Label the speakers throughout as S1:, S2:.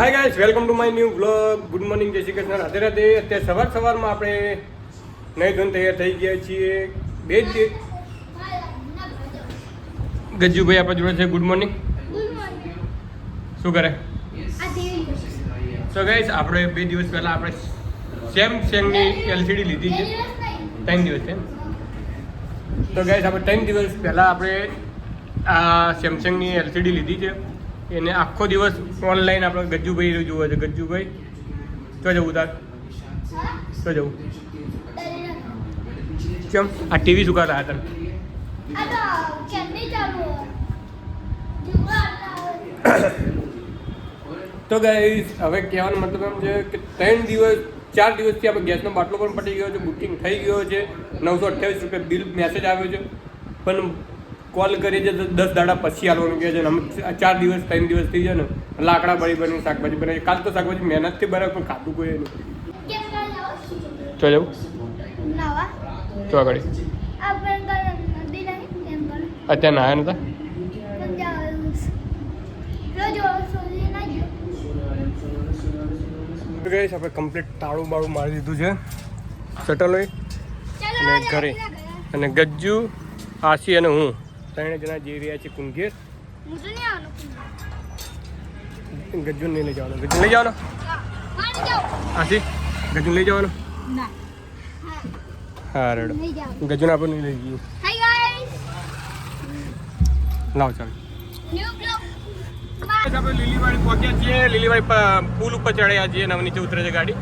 S1: Hi guys, welcome to my new vlog. Good morning, જય શ્રી કૃષ્ણ, રાધે રાધે. અત્યારે સવારમાં આપણે નહીં ધોઈને તૈયાર થઈ ગયા છીએ. બે જ ગજ્જુભાઈ આપણા જોડે છે. Good morning. શું કરે? સો ગાઈસ, આપણે 2 દિવસ પહેલાં આપણે સેમસંગની LCD લીધી છે. 3 દિવસ છે. તો ગાઈસ, આપણે 3 દિવસ પહેલાં આપણે આ સેમસંગની LCD લીધી છે. એને આખો દિવસ ઓનલાઈન આપણે ગજ્જુભાઈ જોવે છે. ગજ્જુભાઈ તો જવું તાર તો જવું કેમ આ ટીવી શું કરતા હતા? તો ગાઈસ, હવે કહેવાનો મતલબ એમ છે કે 4 દિવસથી આપણે ગેસનો બાટલો પણ પટી ગયો છે. બુકિંગ થઈ ગયો છે. 928 રૂપિયા બિલ મેસેજ આવ્યો છે. પણ કોલ કરીએ છે તો 10 દાડા પછી આવવાનું કહે છે. અમે 4 દિવસ 3 દિવસ થઈ જાય ને લાકડા બની શાકભાજી બનાવી. કાલ તો શાકભાજી મહેનતથી બનાવે પણ ખાતું કોઈ નહીં. તો જવું તો આગળ અત્યારે નાયા નતા. આપણે કમ્પ્લીટ તાળું બાળું મારી દીધું છે. શટલ હોય અને ઘરે અને ગજ્જુ, આશી અને હું 3 જણા જઈ રહ્યા છીએ કુંગેર. ગજ્જુ નહીં લઈ જવાનો. ગજ્જુ લઈ જવાનો. આશી ગજ્જુ લઈ જવાનો. હા રેડો. ગજ્જુને આપણે નહીં લઈ જઈએ. લાવ ચાલો. આપણે લીલીવાડી પહોંચ્યા છીએ. લીલીવાડી પુલ ઉપર ચડ્યા છીએ અને નીચે ઉતરે છે ગાડી.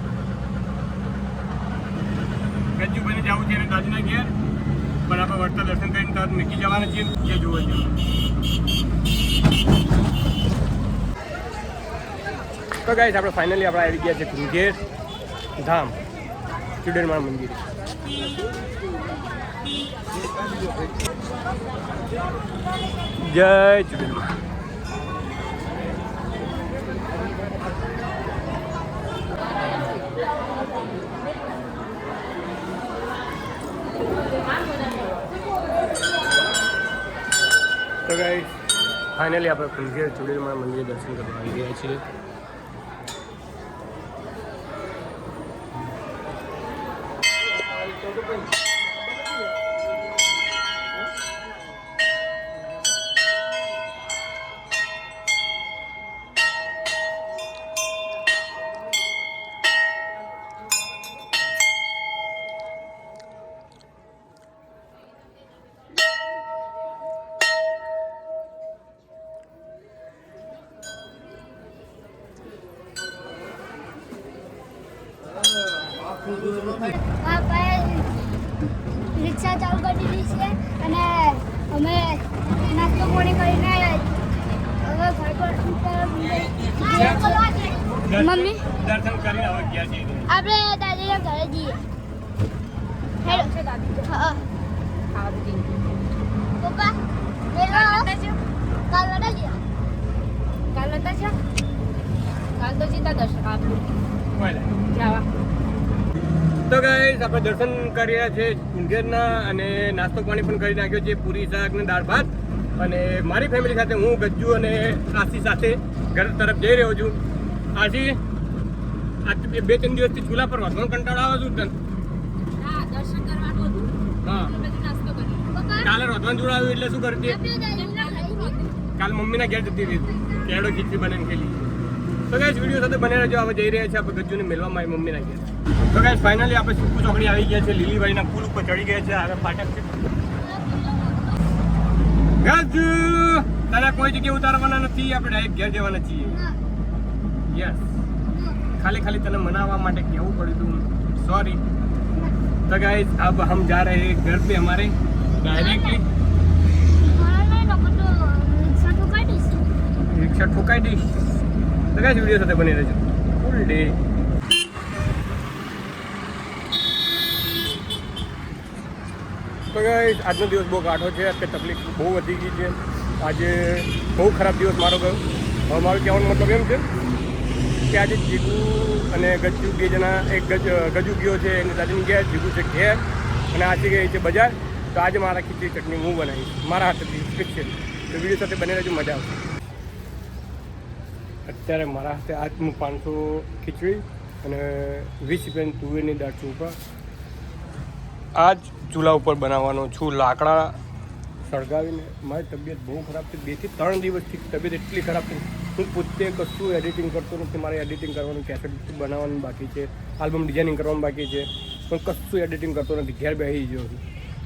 S1: ગજ્જુ બની જવું છે અને દાદીના ઘેર પણ આપણે વળતા દર્શન કરીને તરત મૂકી જવાના છીએ. જે જોવા જઈએ. તો ગાઈસ, આપણે ફાઇનલી આપણે આવી ગયા છે કુંગેર ધામ ચુડેલમાં મંદિર. જય ચુડેલમાં. તો ગાઈસ, ફાઇનલી આપણે કુંગેર ચુડેલમાં મંદિર દર્શન કરવા આવી ગયા છીએ.
S2: રિક્ષા ચાલુ કરી દીધી છે અને અમે નાસ્તો પાણી કરીને હવે ઘર પર મમ્મી
S1: દર્શન કરીને હવે ગયા છીએ.
S2: આપણે દાદીના ઘરે જઈએ. હા પપ્પા કાલ નતા કાલ તો સીધા દર્શન આપ્યું.
S1: તો ગાઈસ, આપણે દર્શન કરી રહ્યા છે કુંગેરના અને નાસ્તો પાણી પણ કરી નાખ્યો છે. પૂરી શાક ને દાળ ભાત. અને મારી ફેમિલી સાથે હું ગજ્જુ અને આશી સાથે ઘર તરફ જઈ રહ્યો છું. આશી, આ 2-3 દિવસથી ચૂલા પર વધવાનો કંટાળો આવે છું તને? હા, કાલે વધવાનું જોડાવ્યું એટલે શું કરતી? કાલ મમ્મીના ઘેર જતી હતી. કેળો ખીચડી બનાવીને ખેલી. તો ગાઈસ, વિડીયો સાથે બને રહેજો. હવે જઈ રહ્યા છે આપણે ગજ્જુને મેળવા મારી મમ્મીના ઘેર. તો ગાઈસ, ફાઇનલી આપણે સુકુ ચોકડી આવી ગયા છે. લીલીવાડીના પુલ ઉપર ચડી ગયા છે. હવે ફાટક છે. ગજ્જુ, તારા કોઈ જગ્યાએ ઉતારવાના નથી. આપણે ડાયરેક્ટ ઘેર જવાના છીએ. યસ, ખાલી તને મનાવવા માટે કહેવું પડ્યું હતું. सॉरी. तो गाइस, अब हम जा रहे हैं घर पे हमारे डायरेक्टली. रिक्शा ठोकाई दी. तो गाइस, वीडियो સાથે બની રહેજો ફૂલ ડે. તો ગાઈસ, આજનો દિવસ બહુ કાઢો છે. અત્યારે તકલીફ બહુ વધી ગઈ છે. આજે બહુ ખરાબ દિવસ મારો ગયો. હવે મારું કહેવાનો મતલબ એમ છે કે આજે જીગુ અને ગજ્જુ 2 જણા, એક ગજુ ગયો છે એની દાદીની ઘેર, જીગુ છે ઘેર અને આશી ગઈ છે બજાર. તો આજે મારા ખીચડી ચટણી હું બનાવીશ મારા હાથેથી સ્પેશિયલ. તો વિડીયો સાથે બને રહેજો, મજા આવશે. અત્યારે મારા હાથે આજ હું 500 ખીચડી અને 20 રૂપિયાની તુવેરની દાળ ચોખા આ જ ચૂલા ઉપર બનાવવાનો છું. લાકડા સળગાવીને મારી તબિયત બહુ ખરાબ છે. 2 થી 3 દિવસથી તબિયત એટલી ખરાબ છે. હું પોતે કશું એડિટિંગ કરતો નથી. મારે એડિટિંગ કરવાનું, કેસેટ બનાવવાનું બાકી છે, આલ્બમ ડિઝાઇનિંગ કરવાનું બાકી છે, પણ કશું એડિટિંગ કરતો નથી. ઘેર બેસી ગયો છું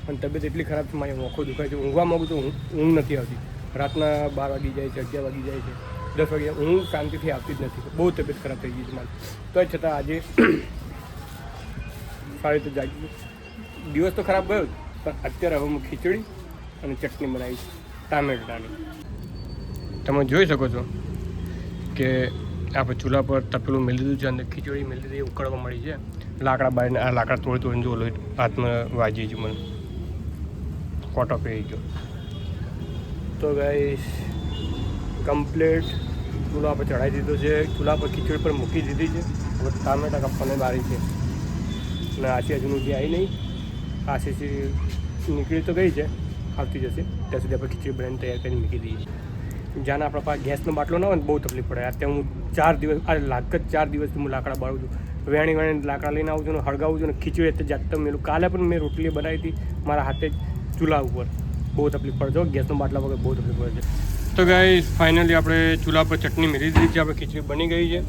S1: અને તબિયત એટલી ખરાબ છે. મારી આંખો દુખાય છે. ઊંઘવા માગું તો ઊંઘ નથી આવતી. રાતના 12 વાગી જાય છે, 11 વાગી જાય છે, 10 વાગે ઊંઘ શાંતિથી આવતી જ નથી. બહુ તબિયત ખરાબ થઈ ગઈ છે મારી. તો છતાં આજે સારી રીતે જાગી. દિવસ તો ખરાબ ગયો પણ અત્યારે હવે હું ખીચડી અને ચટણી બનાવી છે ટામેટાની. તમે જોઈ શકો છો કે આપણે ચૂલા પર તપેલું મેળી દીધું છે અને ખીચડી મેળી દીધી ઉકળવા મળી છે. લાકડા બાળીને આ લાકડા તોડીને જો લોહી હાથમાં વાજી છે. મને કોટો પડી ગયો. તો ગાઈસ કમ્પ્લીટ ચૂલા પર ચડાવી દીધો છે. ચૂલા પર ખીચડી પર મૂકી દીધી છે. હવે ટામેટા કાપવાની બારી છે અને આશી હજુ જે આવી નહીં. આશી નીકળી તો ગઈ છે, આવતી જશે. ત્યાં સુધી આપણે ખીચડી બનાવીને તૈયાર કરીને મૂકી દઈએ. જ્યાં આપણા પાસે ગેસનો બાટલો ના હોય ને બહુ તકલીફ પડે. અત્યારે હું 4 દિવસ લાગ જ 4 દિવસથી હું લાકડા બાળું છું. વેણી લાકડા લઈને આવું છું ને હળગાવું છું ને ખીચડી એટલે જાતમ મેલું. કાલે પણ મેં રોટલી બનાવી હતી મારા હાથે જ ચૂલા ઉપર. બહુ તકલીફ પડે છે ગેસનો બાટલા વગર, બહુ તકલીફ પડે છે. તો ગાઈસ ફાઇનલી આપણે ચૂલા પર ચટણી મેળી દીધી છે. આપણે ખીચડી બની ગઈ છે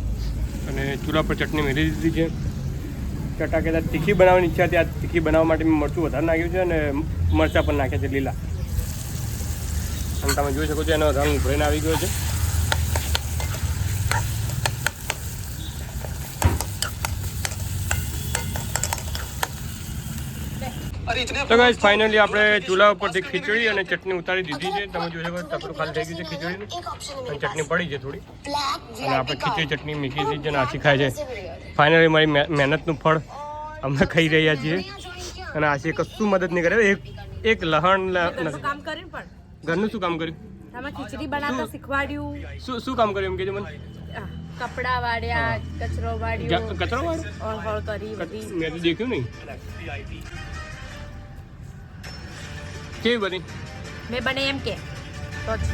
S1: અને ચૂલા પર ચટણી મેળી દીધી છે. ચટાકેદાર તીખી બનાવવાની ઈચ્છા હતી. આ તીખી બનાવવા માટે મેં મરચું વધારે નાખ્યું છે અને મરચાં પણ નાખ્યા છે લીલા. અને તમે જોઈ શકો છો એનો રંગ ઉભરીને આવી ગયો છે. તો ગાઈસ ફાઇનલી આપણે ચૂલા ઉપરથી ખીચડી અને ચટણી ઉતારી દીધી છે. તમે જોઈ શકો તપેલું ખાલી થઈ ગયું છે ખીચડીનું અને ચટણી પડી છે થોડી. અને આપણે ખીચડી ચટણી મૂકી દીધી છે અને આશી ખાય છે. ફાઇનલી મારી મહેનતનું ફળ અમે ખાઈ રહ્યા છીએ અને આશી કશું મદદ નહીં કરે. એક લહણ ઘરનું શું કામ કર્યું?
S3: ખીચડી બનાવતા શીખવાડ્યું.
S1: શું કામ કર્યું એમ કહેજો મને.
S3: કપડા વાળ્યા, કચરો વાળ્યો,
S1: કચરો વાળ્યો
S3: ઓળખોળ કરી બધી.
S1: મેં તો દેખ્યું નહીં. કેવી બની?
S3: મેં બને એમ કે તો જ.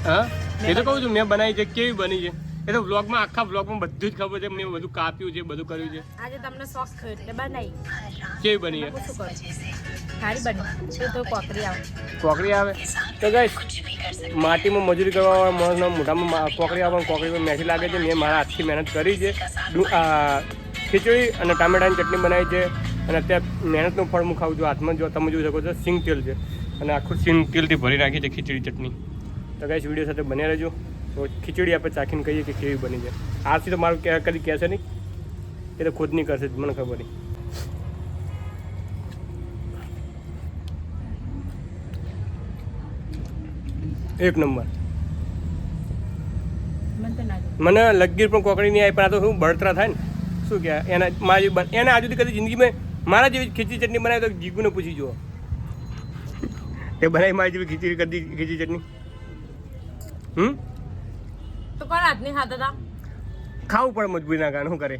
S1: હા એ તો કહું છું મેં બનાવી છે. કેવી બની છે એ તો વ્લોગમાં, આખા વ્લોગમાં બધું જ ખબર છે. મેં બધું કાપ્યું છે, બધું કર્યું છે.
S3: આજે તમને શોખ થયો એટલે બનાવી.
S1: કેવી બની છે?
S3: શું કરું? સારી બની. શું તો કોકરી આવે.
S1: કોકરી આવે તો ગાઈસ માટીમાં મજૂરી કરવાવાળા માણસના મોઢામાં કોકરી આવે. કોકરીમાં મેથી લાગે છે. મેં મારા હાથથી મહેનત કરી છે. ખીચડી અને ટામેટાની ચટણી બનાવી છે અને અત્યારે મહેનતનું ફળ હું ખાઉં છું. હાથમાં જો તમે જોઈ શકો છો સિંગ તેલ છે અને આખું સિંગ તેલથી ભરી નાખી છે ખીચડી ચટણી. તો ગાઈસ વિડીયો સાથે બન્યા રહેજો. તો ખીચડી આપણે ચાખીને કહીએ કે કેવી બની છે. આરથી તો મારું કદી કહેશે નહીં, એ તો ખુદ નહીં કરશે, મને ખબર નહીં. એક નંબર. મને લગીર પણ કોકડી નહીં આવી પણ આ તો શું બળતરા થાય ને. શું કહેવાય એના મારી એને આજુ સુધી કદી જિંદગીમાં મારા જેવી ખીચડી ચટણી બનાવી તો જીગુને પૂછી જુઓ. એ બનાવી મારી જેવી ખીચડી કરી ખીચડી ચટણી.
S3: તો કોણ હાથની ખાતા હતા?
S1: ખાવું પડે મજબૂરી ના કારણ શું કરે.